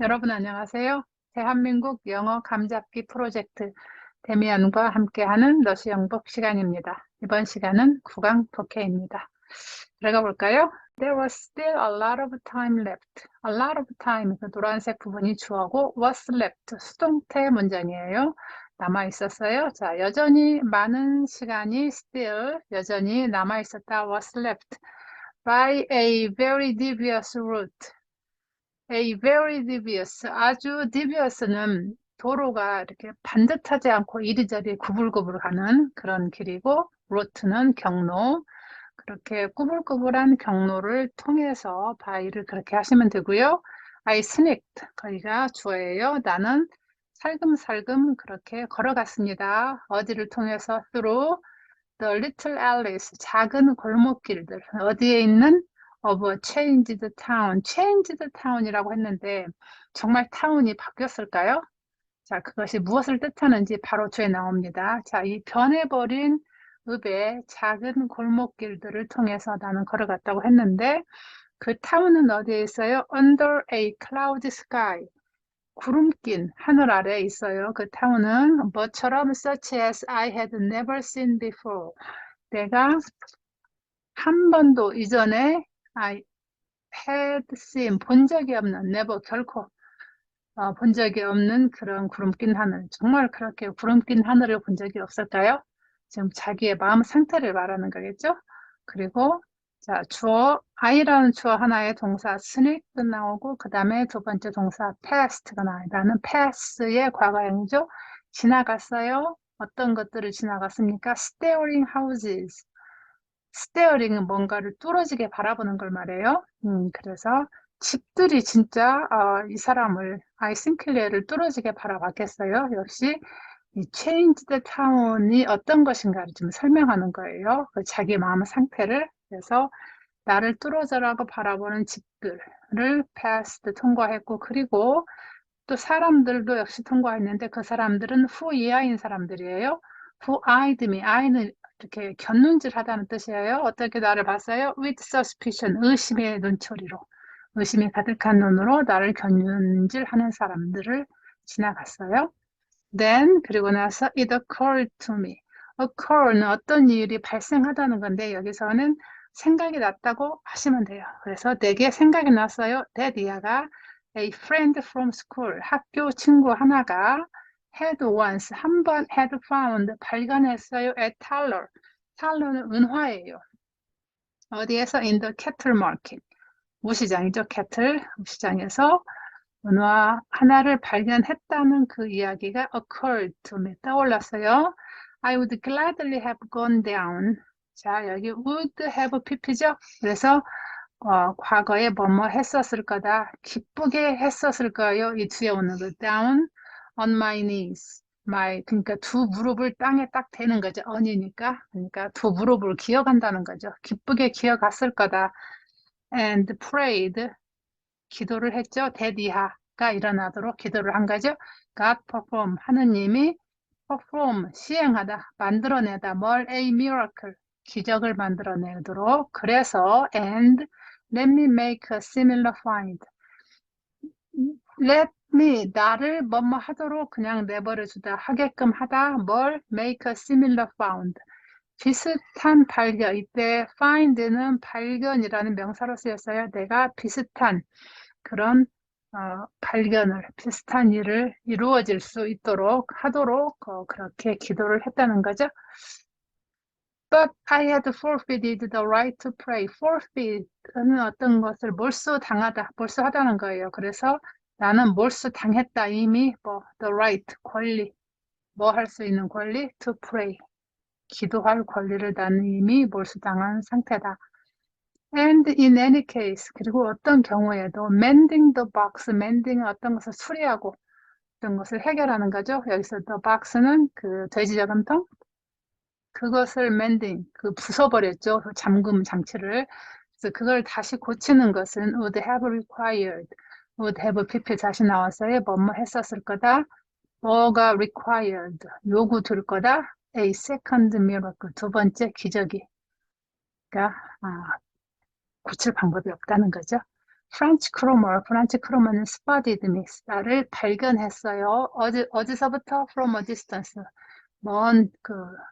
여러분 안녕하세요. 대한민국 영어 감잡기 프로젝트 데미안과 함께하는 러시 영복 시간입니다. 이번 시간은 구강 독해입니다. 들어가 볼까요? There was still a lot of time left. A lot of time, 그 노란색 부분이 주어고 was left, 수동태 문장이에요. 남아 있었어요. 자, 여전히 많은 시간이 still, 여전히 남아 있었다. was left by a very devious route. A very devious, 아주 devious는 도로가 이렇게 반듯하지 않고 이리저리 구불구불 가는 그런 길이고, route는 경로, 그렇게 구불구불한 경로를 통해서 by를 그렇게 하시면 되고요. I sneaked, 거기가 주어예요. 나는 살금살금 그렇게 걸어갔습니다. 어디를 통해서? through the little alleys, 작은 골목길들. 어디에 있는 of a changed town, changed town이라고 했는데 정말 타운이 바뀌었을까요? 자, 그것이 무엇을 뜻하는지 바로 뒤에 나옵니다. 자, 이 변해버린 읍의 작은 골목길들을 통해서 나는 걸어갔다고 했는데 그 타운은 어디에 있어요? Under a cloudy sky. 구름 낀 하늘 아래에 있어요. 그 타운은 뭐처럼 such as I had never seen before. 내가 한 번도 이전에 I had seen 본 적이 없는 never 결코 본 적이 없는 그런 구름 낀 하늘. 정말 그렇게 구름 낀 하늘을 본 적이 없을까요? 지금 자기의 마음 상태를 말하는 거겠죠? 그리고 자, 주어 I라는 주어 하나의 동사 sneak도 나오고 그 다음에 두 번째 동사 passed가 나와요. 나는 pass의 과거형이죠. 지나갔어요. 어떤 것들을 지나갔습니까? staring houses. 스테어링은 뭔가를 뚫어지게 바라보는 걸 말해요. 그래서 집들이 진짜 이 사람을 아이싱클리어를 뚫어지게 바라봤겠어요. 역시 이 체인지드 타운이 어떤 것인가를 좀 설명하는 거예요. 그 자기 마음 상태를. 그래서 나를 뚫어져라고 바라보는 집들을 패스트 통과했고 그리고 또 사람들도 역시 통과했는데 그 사람들은 who 이하인 사람들이에요. who eyed me. eye는 이렇게 곁눈질하다는 뜻이에요. 어떻게 나를 봤어요? with suspicion. 의심의 눈초리로. 의심이 가득한 눈으로 나를 곁눈질하는 사람들을 지나갔어요. Then 그리고 나서 it occurred to me. occur는 어떤 일이 발생하다는 건데 여기서는 생각이 났다고 하시면 돼요. 그래서 내게 생각이 났어요. that 이하가 a friend from school, 학교 친구 하나가 had once, 한 번 had found, 발견했어요. at Taller. Taller는 은화예요. 어디에서? in the cattle market. 우시장이죠. cattle, 우시장에서 은화 하나를 발견했다는 그 이야기가 occurred to me, 떠올랐어요. I would gladly have gone down. 자, 여기 would have pp죠. 그래서 과거에 뭐뭐 했었을 거다. 기쁘게 했었을 거예요. 이 뒤에 오는 거 down on my knees. 그러니까 두 무릎을 땅에 딱 대는 거죠. on이니까. 그러니까 두 무릎을 기억한다는 거죠. 기쁘게 기어갔을 거다. And prayed. 기도를 했죠. 대디하가 일어나도록 기도를 한 거죠. God perform. 하느님이 perform. 시행하다. 만들어내다. 뭘? A miracle. 기적을 만들어내도록. 그래서 and let me make a similar find. let me 나를 뭐뭐 하도록 그냥 내버려 주다 하게끔 하다 뭘 make a similar found 비슷한 발견 이때 find는 발견이라는 명사로 쓰였어요. 내가 비슷한 그런 발견을 비슷한 일을 이루어질 수 있도록 하도록 그렇게 기도를 했다는 거죠. But I had forfeited the right to pray. forfeit는 어떤 것을 몰수당하다, 몰수하다는 거예요. 그래서 나는 몰수당했다. 이미 the right, 권리, 뭐 할 수 있는 권리? to pray. 기도할 권리를 나는 이미 몰수당한 상태다. And in any case, 그리고 어떤 경우에도 mending the box, mending은 어떤 것을 수리하고 어떤 것을 해결하는 거죠. 여기서 the box는 그 돼지 저금통, 그것을 mending, 그 부숴버렸죠. 그 잠금 장치를. 그래서 그걸 다시 고치는 것은 would have required, would have pp 다시 나왔어요. 뭐뭐 했었을 거다. 뭐가 required, 요구될 거다. A second miracle, 두 번째 기적이. 그러니까 고칠 방법이 없다는 거죠. 프란치 크로머는 spotted me, 나를 발견했어요. 어디서부터? From a distance.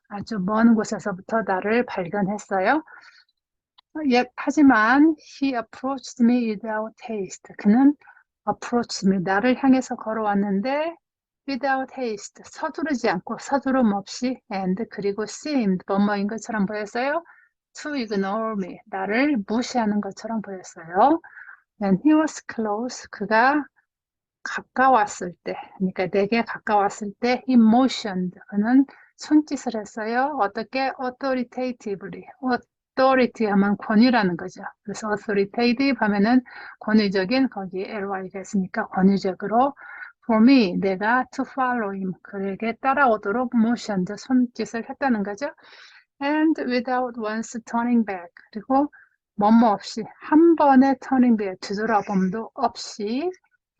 아주 먼 곳에서부터 나를 발견했어요. 예, 하지만 he approached me without haste. 그는 approached me, 나를 향해서 걸어왔는데 without haste, 서두르지 않고 서두름 없이 and 그리고 seemed, 뭐뭐인 것처럼 보였어요. to ignore me, 나를 무시하는 것처럼 보였어요. And he was close, 그가 가까웠을 때, 그러니까 내게 가까웠을 때 he motioned, 그는 손짓을 했어요. 어떻게? authoritatively. authority 하면 권위라는 거죠. 그래서 authoritative 하면은 권위적인, 거기에 ly가 있으니까 권위적으로 for me, 내가 to follow him, 그에게 따라오도록 motioned, 손짓을 했다는 거죠. And without once turning back, 그리고 뭐뭐 없이, 한 번의 turning back, 뒤돌아봄도 없이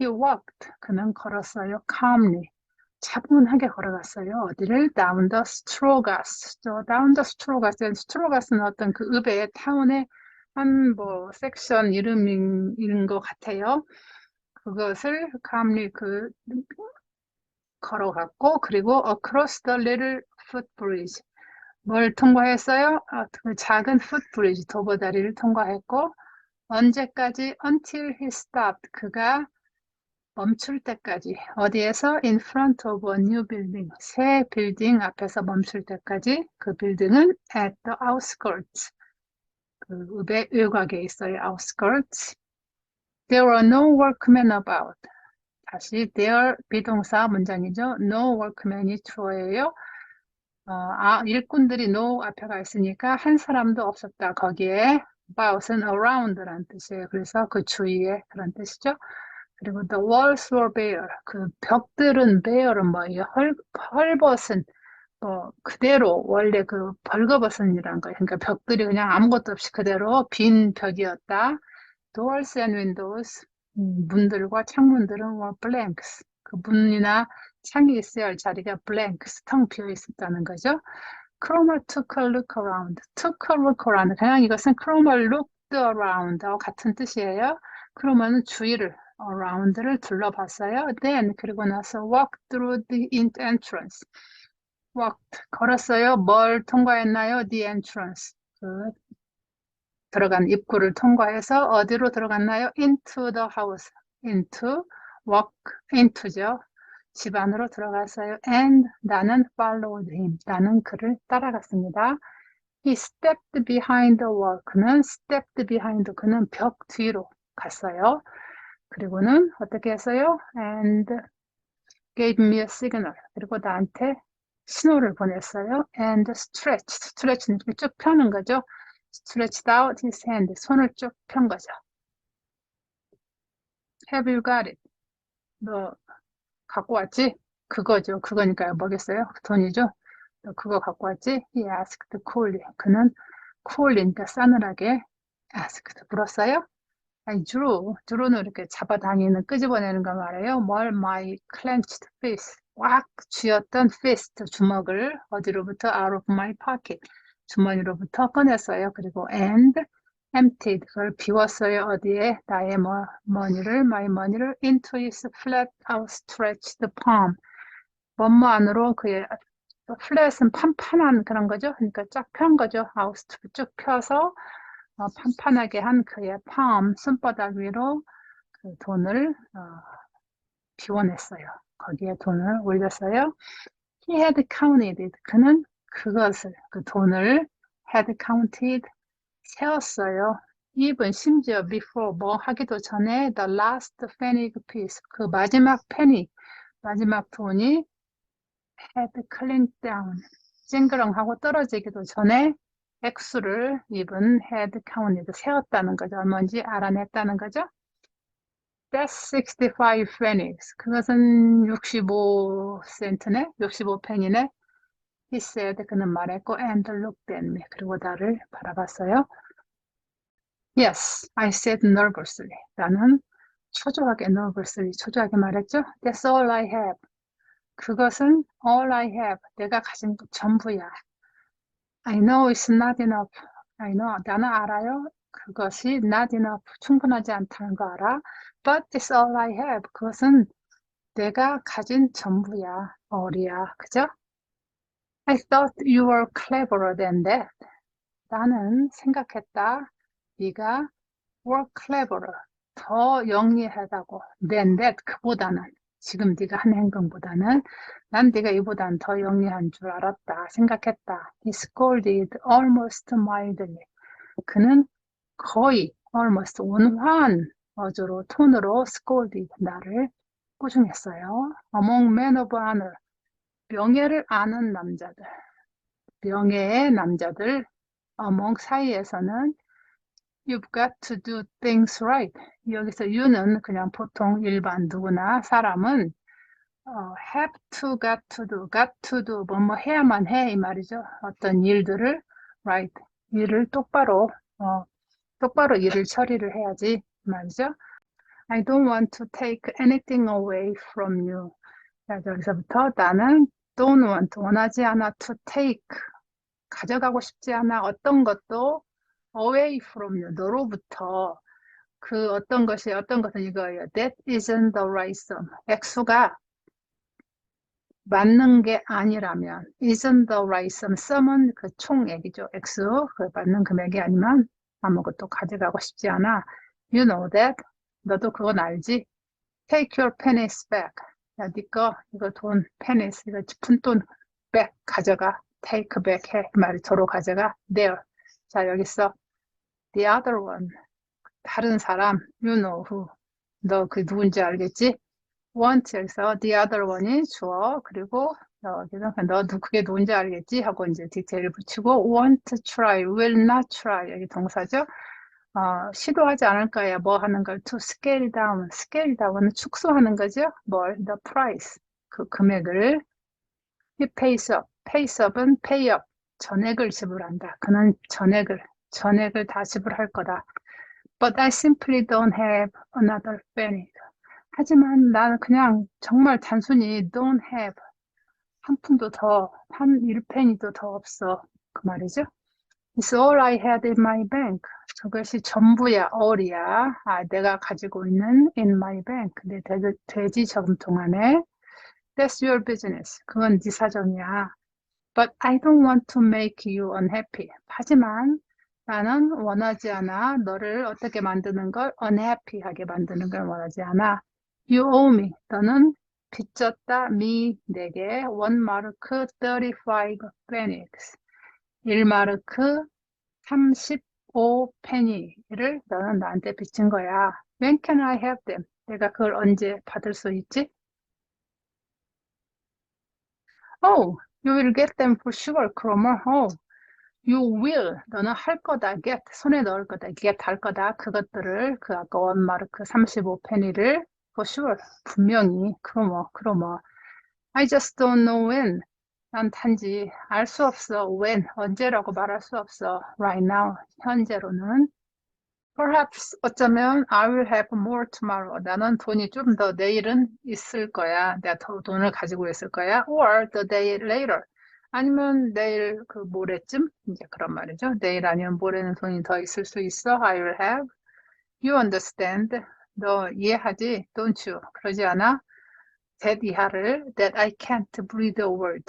he walked, 그는 걸었어요. calmly, 차분하게 걸어갔어요. 어디를? down the Strogas. down the Strogas는 어떤 그 읍의 타운의 한 섹션 이름인 것 같아요. 그것을 calmly 걸어갔고, 그리고 across the little footbridge. 뭘 통과했어요? 그 작은 footbridge, 도보다리를 통과했고, 언제까지? until he stopped. 그가 멈출 때까지. 어디에서? in front of a new building. 새 빌딩 앞에서 멈출 때까지. 그 빌딩은 at the outskirts. 그 읍의 외곽에 있어요. outskirts. There were no workmen about. 다시 there 비동사 문장이죠. No workmen이 주어예요. 일꾼들이 no 앞에 가 있으니까 한 사람도 없었다. 거기에 about은 around라는 뜻이에요. 그래서 그 주위에 그런 뜻이죠. 그리고 the walls were bare. 그 벽들은 bare은 뭐예요? 헐벗은, 그대로 원래 그 벌거벗은이란 거예요. 그러니까 벽들이 그냥 아무것도 없이 그대로 빈 벽이었다. Doors and windows, 문들과 창문들은 were blanks. 그 문이나 창이 있어야 할 자리가 blanks, 텅 비어 있었다는 거죠. Cromer took a look around. took a look around. 그냥 이것은 Cromer looked around와 같은 뜻이에요. Cromer는 주위를, around를 둘러봤어요. Then, 그리고 나서 walked through the entrance. walked, 걸었어요. 뭘 통과했나요? The entrance. 들어간 입구를 통과해서 어디로 들어갔나요? into the house. into, walk, into죠. 집 안으로 들어갔어요. and 나는 followed him. 나는 그를 따라갔습니다. He stepped behind the wall. 그는 stepped behind, 그는 벽 뒤로 갔어요. 그리고는 어떻게 했어요? and gave me a signal. 그리고 나한테 신호를 보냈어요. and stretch는 이렇게 쭉 펴는 거죠. stretched out his hand. 손을 쭉 편 거죠. Have you got it? 너 갖고 왔지? 그거죠. 그거니까요. 뭐겠어요? 돈이죠. 너 그거 갖고 왔지? He asked coolly. 그는 coolly, 그러니까 싸늘하게 asked, 물었어요. 아니, drew는 이렇게 잡아당기는, 끄집어내는 거 말이에요. my clenched fist. 꽉 쥐었던 fist, 주먹을 어디로부터? out of my pocket. 주머니로부터 꺼냈어요. 그리고 and emptied, 그걸 비웠어요. 어디에? 나의 my money를 into his flat outstretched palm. 뭐뭐 안으로 그의 flat은 판판한 그런 거죠. 그러니까 쫙 편 거죠. 쭉 펴서 판판하게 한 그의 palm, 손바닥 위로 그 돈을 비워냈어요. 거기에 돈을 올렸어요. He had counted it. 그는 그것을, 그 돈을 had counted, 세었어요. even, 심지어 before, 뭐 하기도 전에 the last pfennig piece, 그 마지막 penny, 마지막 돈이 had clinked down, 쨍그렁하고 떨어지기도 전에 액수를 even had counted, 세었다는 거죠. 얼마인지 알아냈다는 거죠. That's 65 pfennigs. 그것은 65센트네? 65페니네? He said, 그는 말했고, and looked at me. 그리고 나를 바라봤어요. Yes, I said nervously. 나는 초조하게 말했죠. That's all I have. 그것은 all I have. 내가 가진 것 전부야. I know it's not enough. I know. 나는 알아요. 그것이 not enough, 충분하지 않다는 거 알아? But it's all I have. 그것은 내가 가진 전부야, all이야. 그죠? I thought you were cleverer than that. 나는 생각했다. 네가 were cleverer, 더 영리하다고. than that, 그보다는. 지금 네가 한 행동보다는 난 네가 이보단 더 영리한 줄 알았다. 생각했다. He scolded almost mildly. 그는 거의 almost 온화한 어조로 톤으로 scolded, 나를 꾸중했어요. Among men of honor, 명예를 아는 남자들, 명예의 남자들 among 사이에서는 You've got to do things right. 여기서 you는 그냥 보통 일반 누구나 사람은 have to, got to do, 뭐뭐 해야만 해 이 말이죠. 어떤 일들을 right, 일을 똑바로 일을 처리를 해야지 이 말이죠. I don't want to take anything away from you. 자, 여기서부터 나는 don't want, 원하지 않아 to take, 가져가고 싶지 않아 어떤 것도 away from you, 너로부터. 그 어떤 것은 이거예요. That isn't the right sum. 액수가 맞는 게 아니라면 isn't the right sum. sum은 그 총액이죠. 액수, 그 맞는 금액이 아니면 아무것도 가져가고 싶지 않아. You know that. 너도 그건 알지. Take your pennies back. 야, 네 거, 이거 돈, pennies, 이거 푼돈 back, 가져가. take back 해. 그 말이 도로 가져가. there. 자, 여기 있어. The other one. 다른 사람, you know who. 너 그 누군지 알겠지? want, 여기서 the other one이 주어, 그리고 여기서 너 그게 누군지 알겠지? 하고 이제 디테일을 붙이고 want to try, will not try. 여기 동사죠? 시도하지 않을 거야. 뭐 하는 걸 to scale down. scale down은 축소하는 거죠? 뭘? the price. 그 금액을. he pays up. pays up은 pay up. 전액을 지불한다. 그는 전액을 다 지불할 거다. But I simply don't have another penny. 하지만 나는 그냥 정말 단순히 don't have, 한 푼도 더, 한 1페니도 더 없어. 그 말이죠. It's all I had in my bank. 그것이 전부야, all이야. 내가 가지고 있는 in my bank. 내 돼지 저금통 안에. That's your business. 그건 네 사정이야. But I don't want to make you unhappy. 하지만 나는 원하지 않아. 너를 어떻게 만드는 걸 unhappy하게 만드는 걸 원하지 않아. You owe me. 너는 빚졌다. me, 내게 1마르크 35 pennies. 1마르크 35페니를 너는 나한테 빚진 거야. When can I have them? 내가 그걸 언제 받을 수 있지? Oh, you will get them for sure, Cromer. Oh, you will. 너는 할 거다. get. 손에 넣을 거다. get 할 거다. 그것들을, 그 아까 1마르크 35페니를 for sure. 분명히. Cromer. I just don't know when. 난 단지 알 수 없어. when. 언제라고 말할 수 없어. right now. 현재로는. Perhaps 어쩌면 I will have more tomorrow. 나는 돈이 좀 더 내일은 있을 거야. 내가 더 돈을 가지고 있을 거야. Or the day later. 아니면 내일 그 모레쯤 이제 그런 말이죠. 내일 아니면 모레는 돈이 더 있을 수 있어. I will have. You understand? 너 이해하지? Don't you? 그러지 않아? that 이하를 that I can't breathe a word.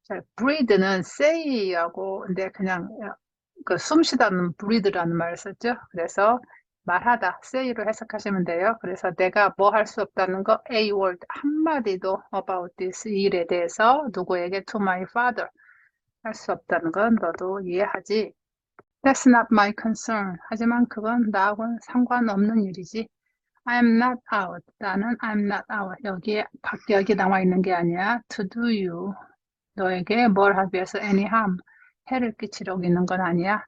자, breathe는 say하고 근데 그냥 그 숨쉬다는 breathe라는 말을 썼죠. 그래서 말하다, say로 해석하시면 돼요. 그래서 내가 뭐 할 수 없다는 거, a word 한마디도 about this 일에 대해서 누구에게 to my father 할 수 없다는 건 너도 이해하지. That's not my concern. 하지만 그건 나하고는 상관없는 일이지. I'm not out. 나는 I'm not out. 여기 나와 있는 게 아니야. To do you. 너에게 뭘 하기 위해서 any harm. 해를 끼치려고 있는 건 아니야.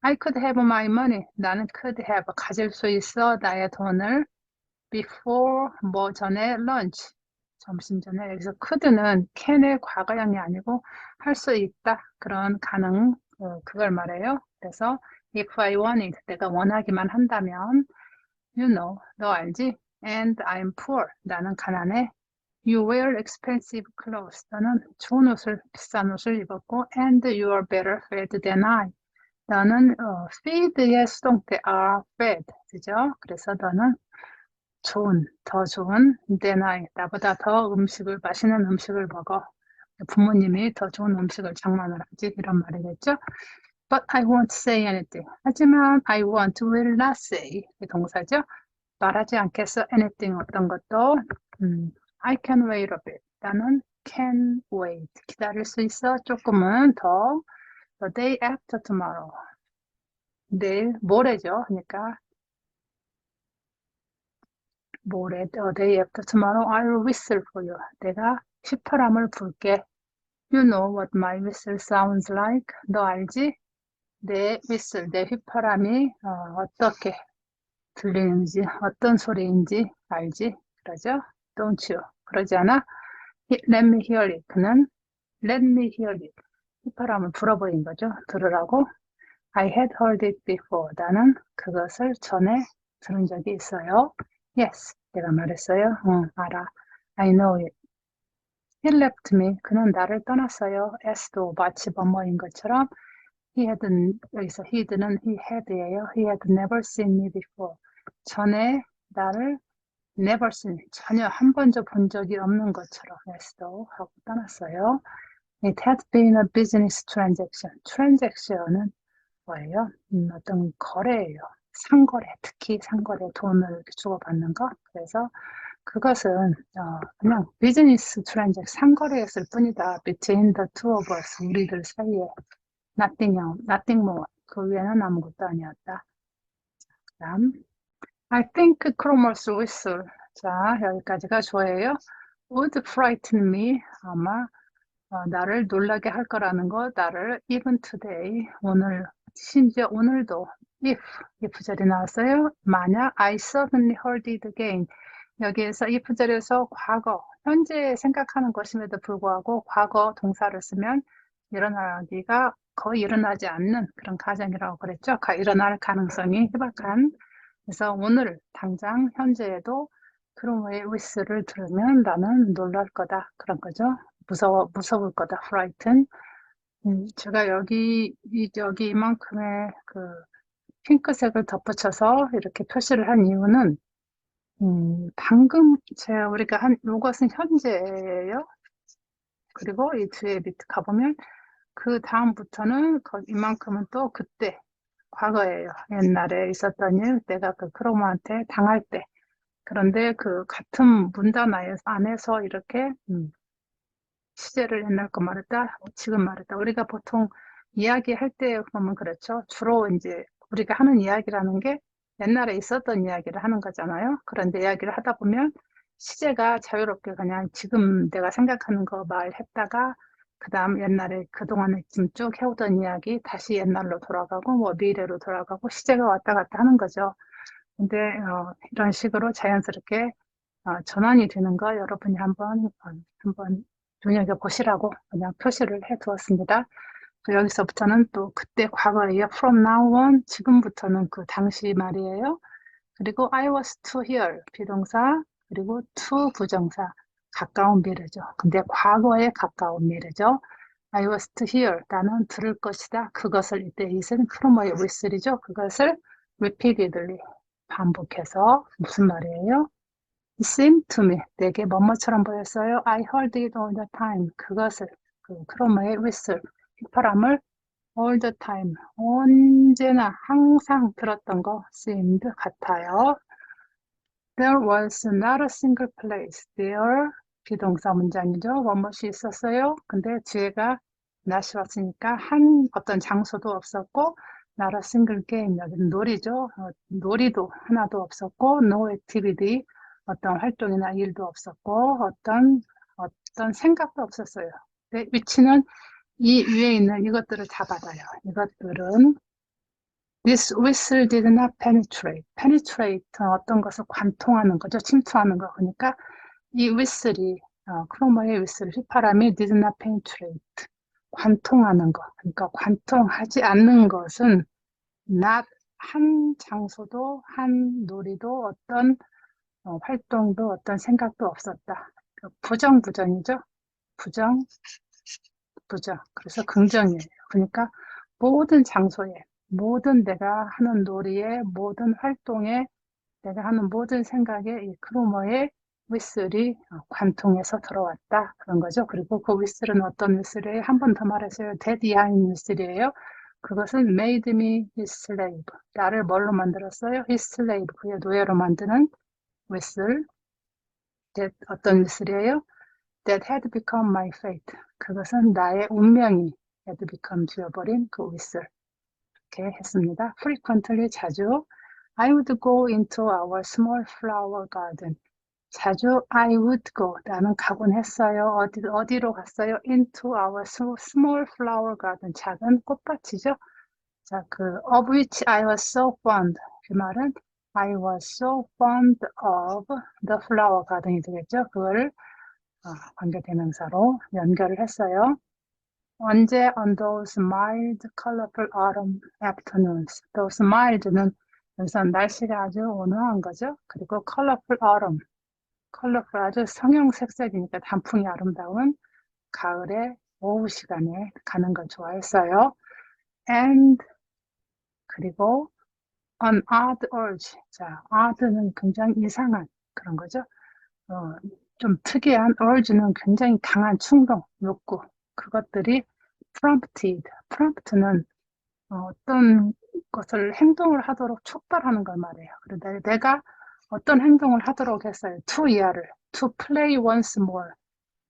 I could have my money. 나는 could have. 가질 수 있어. 나의 돈을. Before, 뭐 전에 lunch. 점심 전에. 여기서 could는 can의 과거형이 아니고 할 수 있다. 그런 가능, 그걸 말해요. 그래서 if I wanted, 내가 원하기만 한다면 You know, 너 알지? And I'm poor. 나는 가난해. You wear expensive clothes. 너는 좋은 옷을, 비싼 옷을 입었고, and you are better fed than I. 너는 feed의 수동태 are fed, 그죠? 그래서 너는 더 좋은 than I, 나보다 더 맛있는 음식을 먹어. 부모님이 더 좋은 음식을 장만을 하지, 이런 말이겠죠? But I won't say anything. 하지만 I will not say, 이 동사죠? 말하지 않겠어, anything, 어떤 것도. I can wait a bit. 나는 can wait. 기다릴 수 있어, 조금은 더. The day after tomorrow. 내일, 모레죠. 그러니까 모레, the day after tomorrow, I'll whistle for you. 내가 휘파람을 불게. You know what my whistle sounds like. 너 알지? 내 whistle, 내 휘파람이 어떻게 들리는지, 어떤 소리인지 알지? 그러죠? Don't you? 그러지 않아? Let me hear it. 그는 let me hear it. 휘파람을 불어버린 거죠. 들으라고. I had heard it before. 나는 그것을 전에 들은 적이 있어요. Yes, 내가 말했어요. 알아. I know it. He left me. 그는 나를 떠났어요. S도 마치 뭐뭐인 것처럼 여기서 he'는 he had예요. He had never seen me before. 전에 나를 never seen, 전혀 한 번도 본 적이 없는 것처럼 S도 하고 떠났어요. It had been a business transaction. transaction은 뭐예요? 어떤 거래예요. 상거래, 특히 상거래, 돈을 이렇게 주고받는 거. 그래서 그것은 그냥 비즈니스 트랜잭 상거래였을 뿐이다. Between the two of us, 우리들 사이에. nothing more. 그 위에는 아무것도 아니었다. 그다음, I think Chroma's whistle. 자, 여기까지가 좋아해요. Would frighten me. 아마 나를 놀라게 할 거라는 거, 나를 even today, 오늘, 심지어 오늘도 if 절이 나왔어요. 만약 I suddenly heard it again. 여기에서 if 절에서 과거, 현재 생각하는 것임에도 불구하고 과거 동사를 쓰면 일어나기가 거의 일어나지 않는 그런 가정이라고 그랬죠. 일어날 가능성이 희박한. 그래서 오늘 당장 현재에도 크로머의 whistle을 들으면 나는 놀랄 거다. 그런 거죠. 무서울 거다. frighten. 제가 여기 이만큼의 그 핑크색을 덧붙여서 이렇게 표시를 한 이유는, 방금 우리가 요것은 현재예요. 그리고 이 뒤에 밑에 가보면 그 다음부터는 이만큼은 또 그때, 과거예요. 옛날에 있었던 일, 내가 그 크로머한테 당할 때. 그런데 그 같은 문단 안에서 이렇게 시제를 옛날 거 말했다, 지금 말했다. 우리가 보통 이야기할 때 보면 그렇죠. 주로 이제 우리가 하는 이야기라는 게 옛날에 있었던 이야기를 하는 거잖아요. 그런데 이야기를 하다 보면 시제가 자유롭게 그냥 지금 내가 생각하는 거 말했다가 그 다음 옛날에 그동안에 지금 쭉 해오던 이야기 다시 옛날로 돌아가고 뭐 미래로 돌아가고 시제가 왔다 갔다 하는 거죠. 근데 이런 식으로 자연스럽게 전환이 되는 거 여러분이 한번 눈여겨보시라고 그냥 표시를 해 두었습니다. 여기서부터는 또 그때 과거예요. From now on, 지금부터는 그 당시 말이에요. 그리고 I was to hear, 비동사, 그리고 to 부정사, 가까운 미래죠. 근데 과거에 가까운 미래죠. I was to hear, 나는 들을 것이다. 그것을 이때 it은 크로머의 whistle이죠. 그것을 repeatedly, 반복해서 무슨 말이에요? It seemed to me, 내게 뭐뭐처럼 보였어요. I heard it all the time. 그것을, 크로머의 whistle, 휘파람을 all the time, 언제나 항상 들었던 거 seemed 같아요. There was not a single place. There, 비동사 문장이죠. 무엇이 있었어요. 근데 뒤에가 not이 왔으니까 어떤 장소도 없었고 not a single game, 여기는 놀이죠. 놀이도 하나도 없었고 no activity, 어떤 활동이나 일도 없었고 어떤 생각도 없었어요. 네, 위치는 이 위에 있는 이것들을 다 받아요. 이것들은 This whistle did not penetrate. penetrate는 어떤 것을 관통하는 거죠. 침투하는 거. 그러니까 이 whistle이 크로머의 whistle, 휘파람이 did not penetrate. 관통하는 거. 그러니까 관통하지 않는 것은 not 한 장소도 한 놀이도 어떤 활동도 어떤 생각도 없었다. 부정이죠. 부정. 그래서 긍정이에요. 그러니까 모든 장소에 모든 내가 하는 놀이에, 모든 활동에, 내가 하는 모든 생각에 이 크로머의 휘슬이 관통해서 들어왔다. 그런 거죠. 그리고 그 휘슬은 어떤 휘슬이에요? 한 번 더 말했어요. Dead Behind 휘슬이에요. 그것은 made me his slave. 나를 뭘로 만들었어요? his slave. 그의 노예로 만드는 휘슬. 어떤 휘슬이에요? That had become my fate. 그것은 나의 운명이 had become 되어버린 그 휘슬. 이렇게 했습니다. frequently 자주 I would go into our small flower garden. 자주 I would go. 나는 가곤 했어요. 어디로 갔어요? Into our small flower garden. 작은 꽃밭이죠. 자, of which I was so fond. 그 말은 I was so fond of the flower garden이 되겠죠. 그거를 관계대명사로 연결을 했어요. 언제 on those mild, colorful autumn afternoons. Those mild는 여기서 날씨가 아주 온화한 거죠. 그리고 colorful autumn. colorful 아주 성형색색이니까 단풍이 아름다운 가을의 오후 시간에 가는 걸 좋아했어요. And 그리고 an odd urge. 자, odd는 굉장히 이상한 그런 거죠. 좀 특이한 urge는 굉장히 강한 충동, 욕구. 그것들이 prompt는 어떤 것을 행동을 하도록 촉발하는 걸 말해요. 그런데 내가 어떤 행동을 하도록 했어요. to 이하를 to play once more.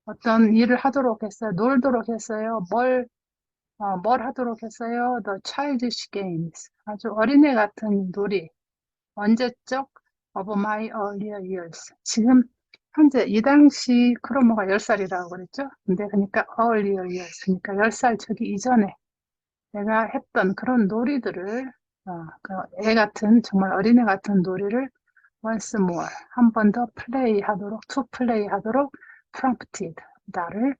어떤 일을 하도록 했어요. 놀도록 했어요. 뭘 하도록 했어요. The childish games. 아주 어린애 같은 놀이. 언제적? Of my earlier years. 지금 현재 이 당시 크로모가 10살이라고 그랬죠. 근데 그러니까 earlier years. 그러니까 10살 저기 이전에 내가 했던 그런 놀이들을 애 같은 정말 어린애 같은 놀이를 once more 한 번 더 플레이 하도록 to play 하도록 prompted 나를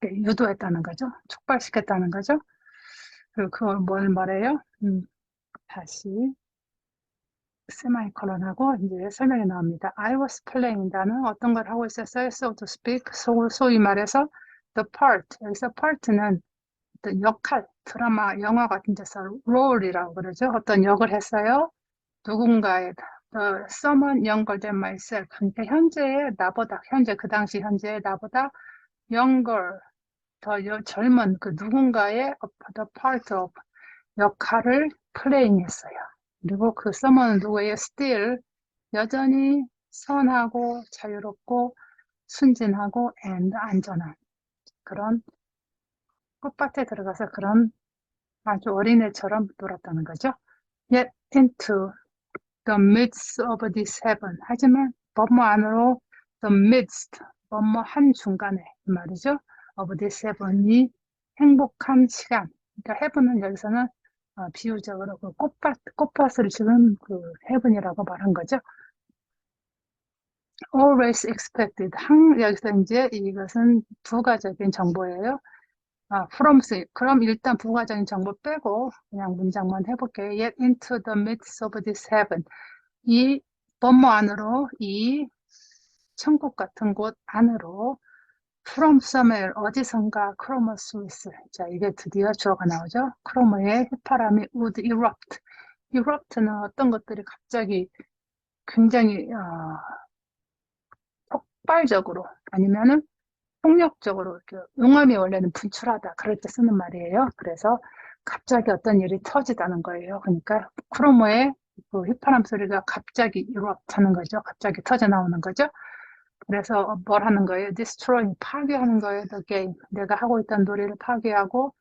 유도했다는 거죠. 촉발시켰다는 거죠. 그리고 그걸 뭘 말해요? 다시 세마이콜론하고 이제 설명이 나옵니다. I was playing. 나는 어떤 걸 하고 있었어요? So to speak. 소위 말해서 the part. 여기서 part는 어떤 역할, 드라마, 영화 같은 데서 role이라고 그러죠. 어떤 역을 했어요. 누군가의 someone younger than myself. 그러니까 현재의 나보다, 그 당시 현재의 나보다 younger, 더 젊은 그 누군가의 the part of 역할을 playing 했어요. 그리고 그 someone은 누구예요? still, 여전히 선하고 자유롭고 순진하고 and 안전한 그런 꽃밭에 들어가서 그런 아주 어린애처럼 놀았다는 거죠. Yet into the midst of this heaven. 하지만 뭐뭐 안으로 the midst, 뭐뭐 한 중간에 말이죠. of this heaven, 이 행복한 시간. 그러니까 heaven은 여기서는 비유적으로 그 꽃밭을 지은 그 heaven이라고 말한 거죠. Always expected. 여기서 이제 이것은 부가적인 정보예요. from, 그럼 일단 부가적인 정보 빼고 그냥 문장만 해볼게요. Yet into the midst of this heaven. 이 뭐뭐 안으로, 이 천국 같은 곳 안으로 from somewhere, 어디선가 크로머스 휘슬. 자, 이게 드디어 주어가 나오죠. 크로머의 휘파람이 would erupt. erupt는 어떤 것들이 갑자기 굉장히 폭발적으로 아니면은 폭력적으로 이렇게 용암이 원래는 분출하다 그럴 때 쓰는 말이에요. 그래서 갑자기 어떤 일이 터지다는 거예요. 그러니까 크로모의 그 휘파람 소리가 갑자기 erupt 하는 거죠. 갑자기 터져 나오는 거죠. 그래서 뭘 하는 거예요? destroying, 파괴하는 거예요. the game. 내가 하고 있던 놀이를 파괴하고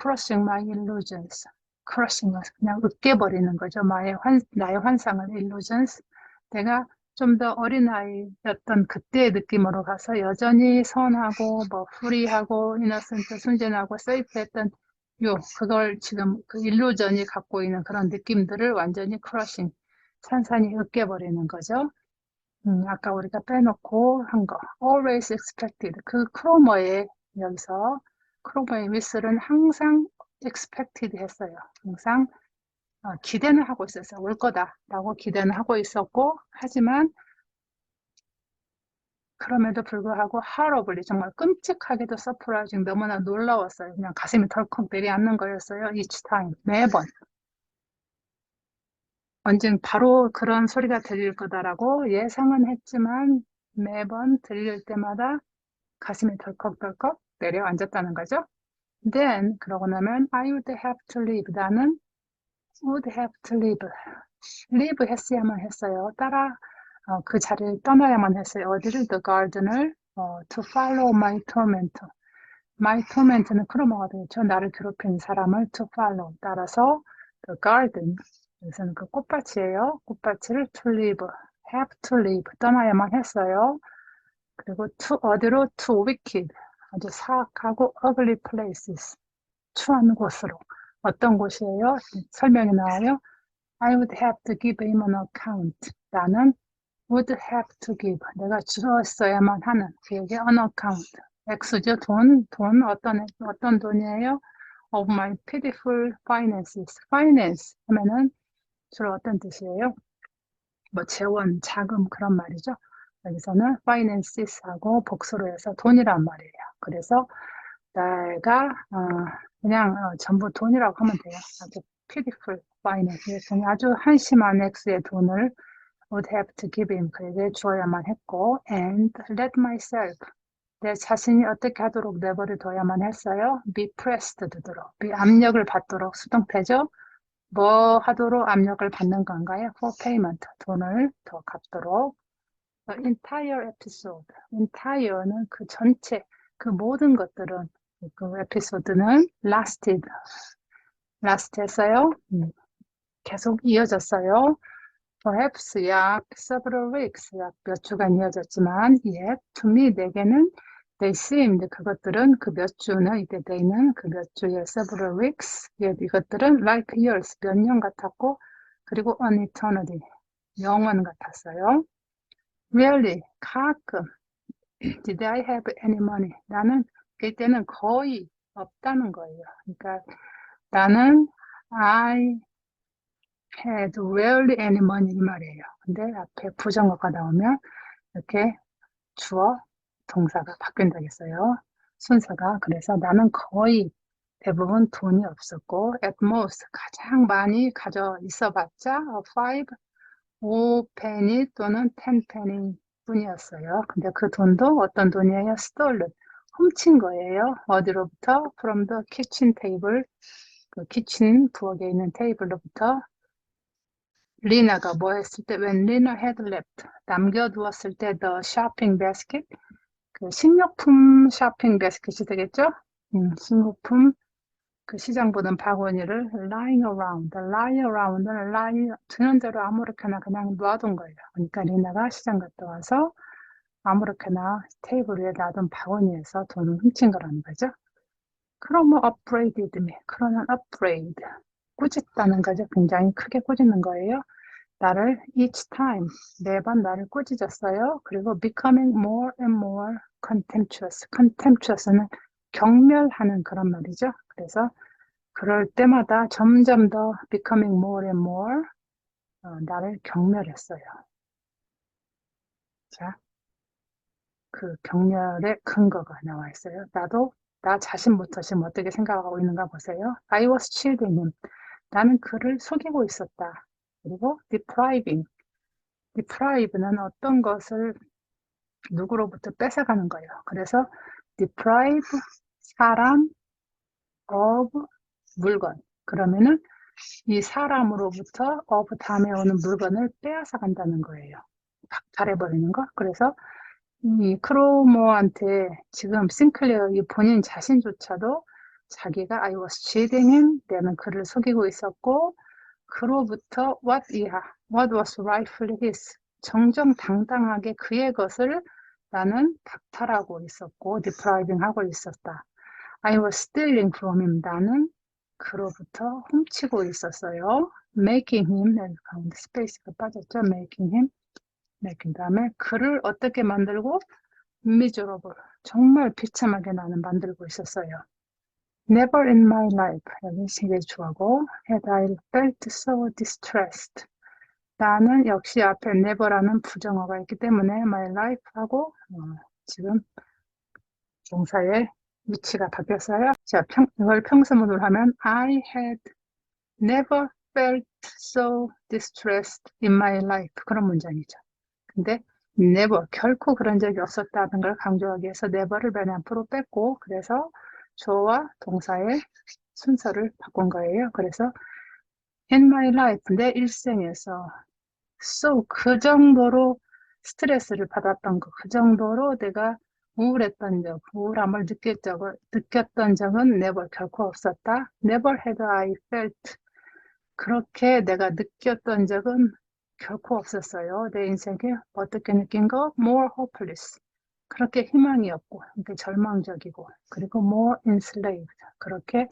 crushing my illusions. crushing, 그냥 으깨버리는 거죠. 나의 환상을 illusions. 내가 좀 더 어린아이였던 그때의 느낌으로 가서 여전히 선하고 프리하고 이너센트 순진하고 세이프했던 그걸 지금 그 일루전이 갖고 있는 그런 느낌들을 완전히 크러싱, 산산이 으깨버리는 거죠. 아까 우리가 빼놓고 한 거, always expected. 그 여기서 크로머의 휘슬은 항상 expected 했어요. 항상 기대는 하고 있었어요. 올 거다라고 기대는 하고 있었고, 하지만 그럼에도 불구하고 horribly 정말 끔찍하게도 surprising 너무나 놀라웠어요. 그냥 가슴이 덜컥 내려앉는 거였어요. each time 매번. 언젠 바로 그런 소리가 들릴 거다라고 예상은 했지만 매번 들릴 때마다 가슴이 덜컥덜컥 내려앉았다는 거죠. Then 그러고 나면 I would have to leave. 나는 would have to leave. leave 했어야만 했어요. 그 자리를 떠나야만 했어요. 어디를? The garden을 to follow my tormentor. My tormentor는 크로마가 되겠죠. 나를 괴롭히는 사람을 to follow. 따라서 the garden. 여기서는 그 꽃밭이에요. 꽃밭을 to leave. have to leave. 떠나야만 했어요. 그리고 to 어디로? to wicked. 아주 사악하고 ugly places. 추한 곳으로. 어떤 곳이에요? 설명이 나와요. I would have to give him an account. 나는 would have to give. 내가 주었어야만 하는 그에게 an account. 액수죠. 돈. 어떤 돈이에요? Of my pitiful finances. finance 하면은 주로 어떤 뜻이에요? 뭐 재원, 자금 그런 말이죠. 여기서는 finances하고 복수로 해서 돈이란 말이에요. 그래서 내가 그냥 전부 돈이라고 하면 돼요. 아주 pitiful finance. 그냥 아주 한심한 액수의 돈을 would have to give him. 그에게 주어야만 했고 and let myself. 내 자신이 어떻게 하도록 내버려 둬야만 했어요. be pressed 되도록. be 압력을 받도록 수동태죠. 뭐 하도록 압력을 받는 건가요? for payment. 돈을 더 갚도록. The entire episode. entire는 그 전체, 그 모든 것들은 그 에피소드는 lasted 했어요. 계속 이어졌어요. Perhaps 약 several weeks, 약 몇 주간 이어졌지만 yet to me 내게는 they seemed 그것들은 그 몇 주는 이때 they는 그 몇 주의 several weeks yet 이것들은 like years 몇 년 같았고 그리고 an eternity 영원 같았어요. Really 가끔 Did I have any money? 나는 그때는 거의 없다는 거예요. 그러니까 나는 I had rarely any money 이 말이에요. 근데 앞에 부정어가 나오면 이렇게 주어 동사가 바뀐다겠어요. 순서가. 그래서 나는 거의 대부분 돈이 없었고 at most 가장 많이 가져 있어봤자 5 penny 또는 10 penny 뿐이었어요. 근데 그 돈도 어떤 돈이에요? stolen. 훔친 거예요. 어디로부터? from the kitchen table. 그 키친 부엌에 있는 테이블로부터 리나가 뭐 했을 때 when Lina had left 남겨두었을 때 the shopping basket 그 식료품 쇼핑 바스켓이 되겠죠? 식료품 그 시장 보던 바구니를 lying around을 두는 대로 아무렇게나 그냥 놔둔 거예요. 그러니까 리나가 시장 갔다 와서 아무렇게나 테이블 위에 놔둔 바구니에서 돈을 훔친 거라는 거죠. 그럼 뭐 upbraided me. 그러는 upbraid. 꾸짖다는 거죠. 굉장히 크게 꾸짖는 거예요. 나를 each time 매번 나를 꾸짖었어요. 그리고 becoming more and more contemptuous. contemptuous는 경멸하는 그런 말이죠. 그래서 그럴 때마다 점점 더 becoming more and more 나를 경멸했어요. 자, 그 경멸의 근거가 나와 있어요. 나도 나 자신부터 지금 어떻게 생각하고 있는가 보세요. I was cheating him. 나는 그를 속이고 있었다. 그리고 deprive는 어떤 것을 누구로부터 뺏어가는 거예요. 그래서 deprive 사람 of 물건. 그러면은 이 사람으로부터 of 다음에 오는 물건을 빼앗아 간다는 거예요. 박탈해버리는 거. 그래서 이 크로모한테 지금 싱클레어 이 본인 자신조차도 자기가 I was cheating him, 내는 그를 속이고 있었고 그로부터 what was rightfully his, 정정당당하게 그의 것을 나는 박탈하고 있었고 depriving 하고 있었다. I was stealing from him, 나는 그로부터 훔치고 있었어요. making him, 가운데 스페이스가 빠졌죠. making 다음에 그를 어떻게 만들고 miserable, 정말 비참하게 나는 만들고 있었어요. Never in my life, 여기 시계 주어고 had I felt so distressed. 나는 역시 앞에 never라는 부정어가 있기 때문에 my life하고 지금 동사의 위치가 바뀌었어요. 자, 이걸 평소문으로 하면 I had never felt so distressed in my life. 그런 문장이죠. 근데 never, 결코 그런 적이 없었다는 걸 강조하기 위해서 never를 맨 앞으로 뺐고 그래서 주어와 동사의 순서를 바꾼 거예요. 그래서 in my life, 내 일생에서 so, 그 정도로 스트레스를 받았던 거, 그 정도로 내가 우울했던 적, 우울함을 느꼈던 적은 never, 결코 없었다. Never had I felt, 그렇게 내가 느꼈던 적은 결코 없었어요. 내 인생에 어떻게 느낀 거? More hopeless. 그렇게 희망이 없고, 이렇게 절망적이고, 그리고 more enslaved. 그렇게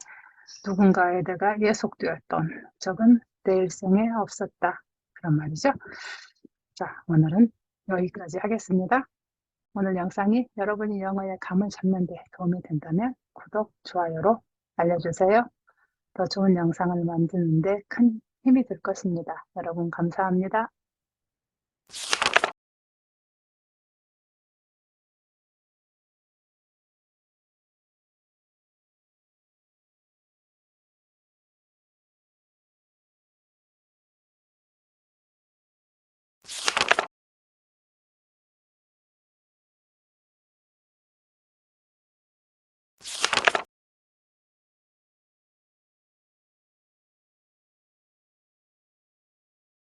누군가에 내가 예속되었던 적은 내 일생에 없었다. 그런 말이죠. 자, 오늘은 여기까지 하겠습니다. 오늘 영상이 여러분이 영어의 감을 잡는 데 도움이 된다면 구독, 좋아요로 알려주세요. 더 좋은 영상을 만드는 데 큰 힘이 될 것입니다. 여러분 감사합니다.